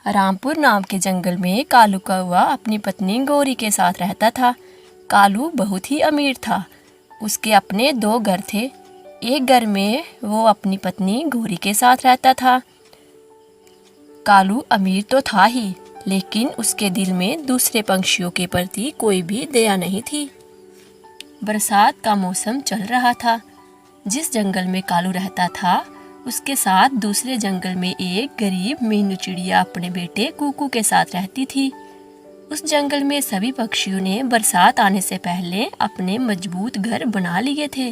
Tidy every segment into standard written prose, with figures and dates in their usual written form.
रामपुर नाम के जंगल में कालू कौवा अपनी पत्नी गौरी के साथ रहता था। कालू बहुत ही अमीर था। उसके अपने 2 घर थे। एक घर में वो अपनी पत्नी गौरी के साथ रहता था। कालू अमीर तो था ही, लेकिन उसके दिल में दूसरे पंछियों के प्रति कोई भी दया नहीं थी। बरसात का मौसम चल रहा था। जिस जंगल में कालू रहता था, उसके साथ दूसरे जंगल में एक गरीब मीनू चिड़िया अपने बेटे कुकू के साथ रहती थी। उस जंगल में सभी पक्षियों ने बरसात आने से पहले अपने मजबूत घर बना लिए थे,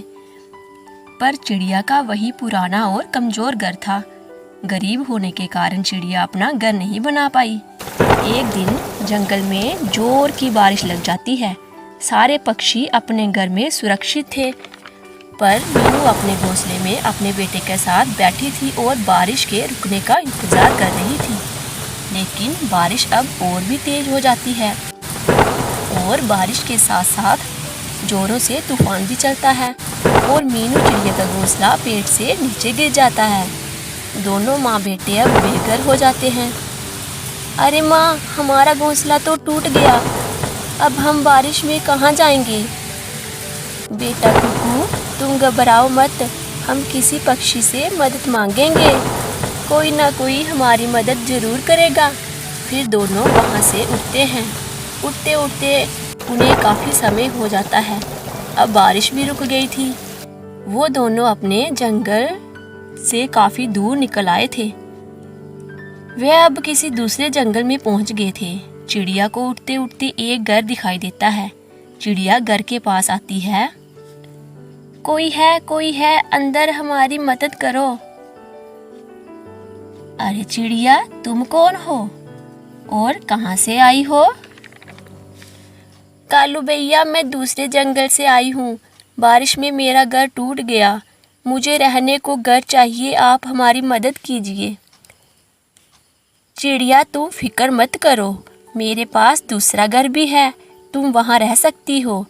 पर चिड़िया का वही पुराना और कमजोर घर था। गरीब होने के कारण चिड़िया अपना घर नहीं बना पाई। एक दिन जंगल में जोर की बारिश लग जाती है। सारे पक्षी अपने घर में सुरक्षित थे, पर मीनू अपने घोंसले में अपने बेटे के साथ बैठी थी और बारिश के रुकने का इंतजार कर रही थी। लेकिन बारिश अब और भी तेज हो जाती है और बारिश के साथ साथ जोरों से तूफान भी चलता है और मीनू चिड़िया का घोंसला पेड़ से नीचे गिर जाता है। दोनों माँ बेटे अब बेघर हो जाते हैं। अरे माँ, हमारा घोंसला तो टूट गया, अब हम बारिश में कहाँ जाएंगे? बेटा कुकू, तुम घबराओ मत, हम किसी पक्षी से मदद मांगेंगे, कोई ना कोई हमारी मदद जरूर करेगा। फिर दोनों वहाँ से उठते हैं। उठते उठते उन्हें काफ़ी समय हो जाता है। अब बारिश भी रुक गई थी। वो दोनों अपने जंगल से काफ़ी दूर निकल आए थे। वे अब किसी दूसरे जंगल में पहुँच गए थे। चिड़िया को उठते उठते एक घर दिखाई देता है। चिड़िया घर के पास आती है। कोई है, अंदर हमारी मदद करो। अरे चिड़िया, तुम कौन हो और कहाँ से आई हो? कालू भैया, मैं दूसरे जंगल से आई हूँ। बारिश में मेरा घर टूट गया, मुझे रहने को घर चाहिए, आप हमारी मदद कीजिए। चिड़िया, तुम फिक्र मत करो, मेरे पास दूसरा घर भी है, तुम वहाँ रह सकती हो,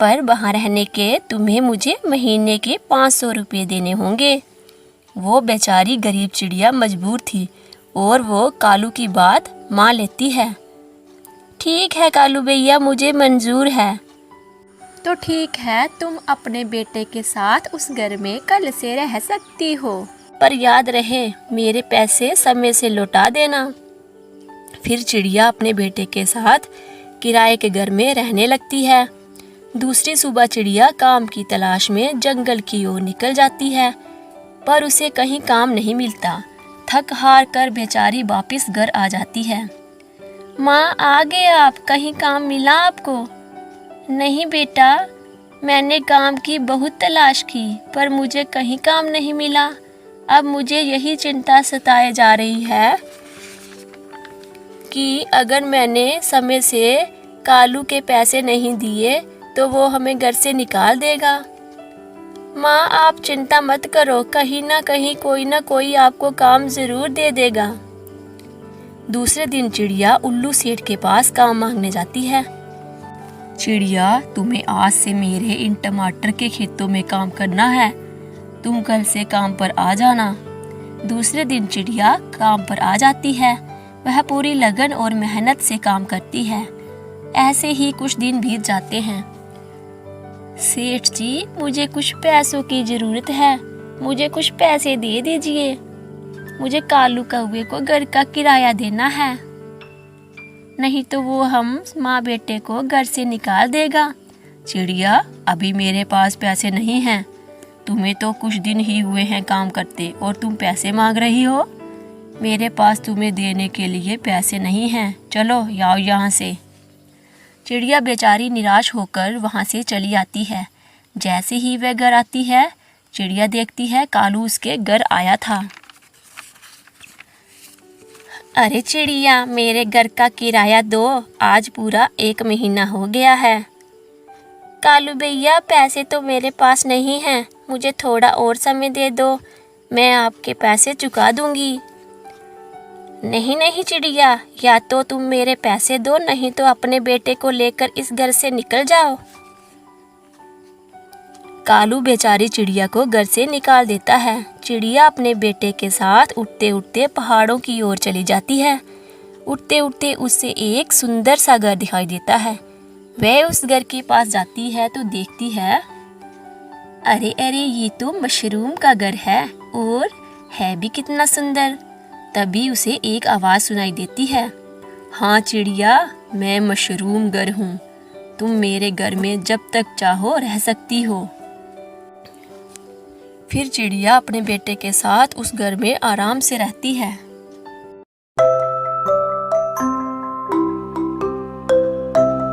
पर वहाँ रहने के तुम्हें मुझे महीने के 500 रुपये देने होंगे। वो बेचारी गरीब चिड़िया मजबूर थी और वो कालू की बात मान लेती है। ठीक है कालू भैया, मुझे मंजूर है। तो ठीक है, तुम अपने बेटे के साथ उस घर में कल से रह सकती हो, पर याद रहे मेरे पैसे समय से लौटा देना। फिर चिड़िया अपने बेटे के साथ किराए के घर में रहने लगती है। दूसरी सुबह चिड़िया काम की तलाश में जंगल की ओर निकल जाती है, पर उसे कहीं काम नहीं मिलता। थक हार कर बेचारी वापस घर आ जाती है। माँ, आ गए आप, कहीं काम मिला आपको? नहीं बेटा, मैंने काम की बहुत तलाश की, पर मुझे कहीं काम नहीं मिला। अब मुझे यही चिंता सताए जा रही है कि अगर मैंने समय से कालू के पैसे नहीं दिए तो वो हमें घर से निकाल देगा। माँ, आप चिंता मत करो, कहीं ना कहीं कोई ना कोई आपको काम जरूर दे देगा। दूसरे दिन चिड़िया उल्लू सेठ के पास काम मांगने जाती है। चिड़िया, तुम्हें आज से मेरे इन टमाटर के खेतों में काम करना है, तुम कल से काम पर आ जाना। दूसरे दिन चिड़िया काम पर आ जाती है। वह पूरी लगन और मेहनत से काम करती है। ऐसे ही कुछ दिन बीत जाते हैं। सेठ जी, मुझे कुछ पैसों की जरूरत है, मुझे कुछ पैसे दे दीजिए, मुझे कालू कौवे को घर का किराया देना है, नहीं तो वो हम माँ बेटे को घर से निकाल देगा। चिड़िया, अभी मेरे पास पैसे नहीं हैं, तुम्हें तो कुछ दिन ही हुए हैं काम करते और तुम पैसे मांग रही हो। मेरे पास तुम्हें देने के लिए पैसे नहीं हैं, चलो आओ यहाँ से। चिड़िया बेचारी निराश होकर वहाँ से चली आती है। जैसे ही वह घर आती है, चिड़िया देखती है कालू उसके घर आया था। अरे चिड़िया, मेरे घर का किराया दो, आज पूरा 1 महीना हो गया है। कालू भैया, पैसे तो मेरे पास नहीं हैं, मुझे थोड़ा और समय दे दो, मैं आपके पैसे चुका दूंगी। नहीं नहीं चिड़िया, या तो तुम मेरे पैसे दो, नहीं तो अपने बेटे को लेकर इस घर से निकल जाओ। कालू बेचारी चिड़िया को घर से निकाल देता है। चिड़िया अपने बेटे के साथ उड़ते उड़ते पहाड़ों की ओर चली जाती है। उठते उठते उससे एक सुंदर सा घर दिखाई देता है। वह उस घर के पास जाती है तो देखती है, अरे अरे ये तो मशरूम का घर है और है भी कितना सुंदर। तभी उसे एक आवाज़ सुनाई देती है, हाँ चिड़िया, मैं मशरूम घर हूँ, तुम मेरे घर में जब तक चाहो रह सकती हो। फिर चिड़िया अपने बेटे के साथ उस घर में आराम से रहती है।